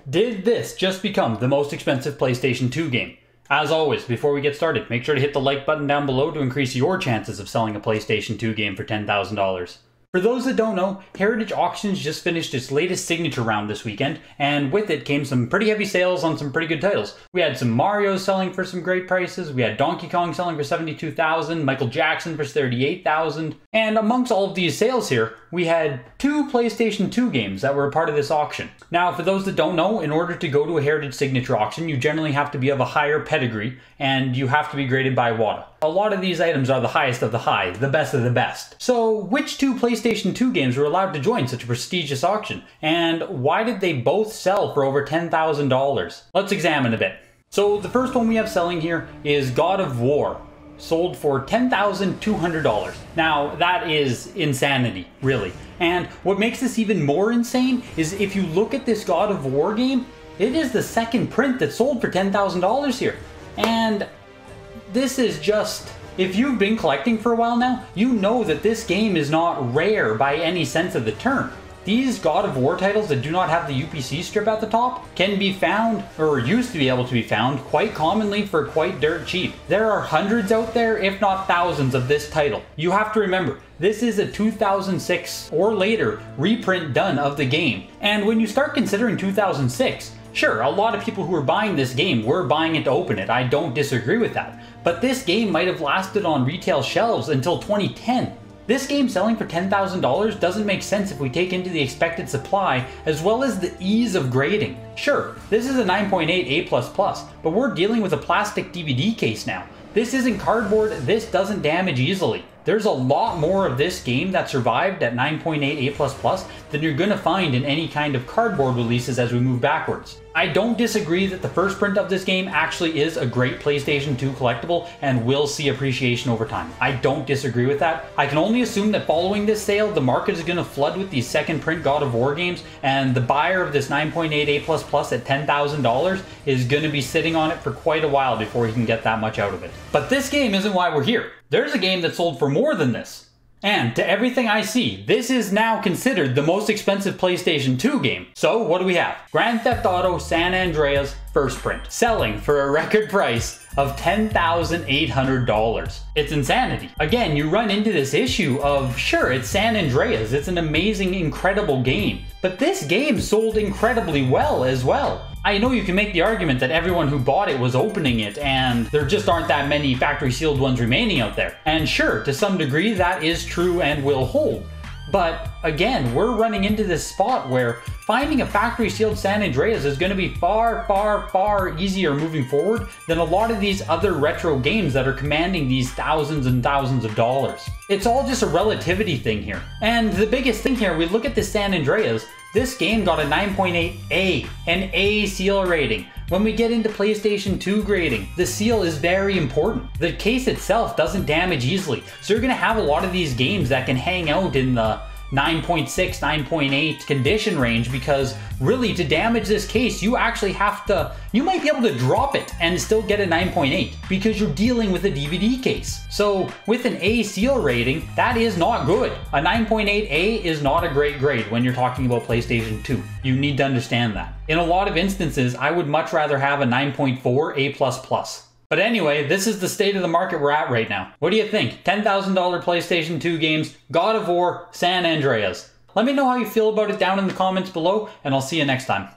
Did this just become the most expensive PlayStation 2 game? As always, before we get started, make sure to hit the like button down below to increase your chances of selling a PlayStation 2 game for $10,000. For those that don't know, Heritage Auctions just finished its latest signature round this weekend, and with it came some pretty heavy sales on some pretty good titles. We had some Marios selling for some great prices, we had Donkey Kong selling for $72,000, Michael Jackson for $38,000, and amongst all of these sales here, we had 2 PlayStation 2 games that were a part of this auction. Now, for those that don't know, in order to go to a Heritage Signature auction, you generally have to be of a higher pedigree, and you have to be graded by WATA. A lot of these items are the highest of the high, the best of the best. So, which 2 PlayStation 2 games were allowed to join such a prestigious auction? And why did they both sell for over $10,000? Let's examine a bit. So, the first one we have selling here is God of War. Sold for $10,200. Now, that is insanity, really. And what makes this even more insane is if you look at this God of War game, it is the second print that sold for $10,000 here. And this is just... If you've been collecting for a while now, you know that this game is not rare by any sense of the term. These God of War titles that do not have the UPC strip at the top can be found, or used to be able to be found, quite commonly for quite dirt cheap. There are hundreds out there, if not thousands, of this title. You have to remember, this is a 2006 or later reprint done of the game. And when you start considering 2006, sure, a lot of people who were buying this game were buying it to open it. I don't disagree with that. But this game might have lasted on retail shelves until 2010. This game selling for $10,000 doesn't make sense if we take into the expected supply as well as the ease of grading. Sure, this is a 9.8 A++, but we're dealing with a plastic DVD case now. This isn't cardboard, this doesn't damage easily. There's a lot more of this game that survived at 9.8 A++ than you're gonna find in any kind of cardboard releases as we move backwards. I don't disagree that the first print of this game actually is a great PlayStation 2 collectible and will see appreciation over time. I don't disagree with that. I can only assume that following this sale, the market is gonna flood with these second print God of War games, and the buyer of this 9.8 A++ at $10,000 is gonna be sitting on it for quite a while before he can get that much out of it. But this game isn't why we're here. There's a game that sold for more than this. And to everything I see, this is now considered the most expensive PlayStation 2 game. So what do we have? Grand Theft Auto San Andreas first print, selling for a record price of $10,800. It's insanity. Again, you run into this issue of, sure, it's San Andreas, it's an amazing, incredible game, but this game sold incredibly well as well. I know you can make the argument that everyone who bought it was opening it and there just aren't that many factory sealed ones remaining out there. And sure, to some degree that is true and will hold. But again, we're running into this spot where finding a factory sealed San Andreas is going to be far, far, far easier moving forward than a lot of these other retro games that are commanding these thousands and thousands of dollars. It's all just a relativity thing here. And the biggest thing here, we look at this San Andreas, this game got a 9.8 A, an A seal rating. When we get into PlayStation 2 grading, the seal is very important. The case itself doesn't damage easily, so you're gonna have a lot of these games that can hang out in the 9.6, 9.8 condition range, because really to damage this case, you actually have to, you might be able to drop it and still get a 9.8 because you're dealing with a DVD case. So with an A seal rating, that is not good. A 9.8 A is not a great grade when you're talking about PlayStation 2. You need to understand that. In a lot of instances, I would much rather have a 9.4 A++. But anyway, this is the state of the market we're at right now. What do you think? $10,000 PlayStation 2 games, God of War, San Andreas. Let me know how you feel about it down in the comments below, and I'll see you next time.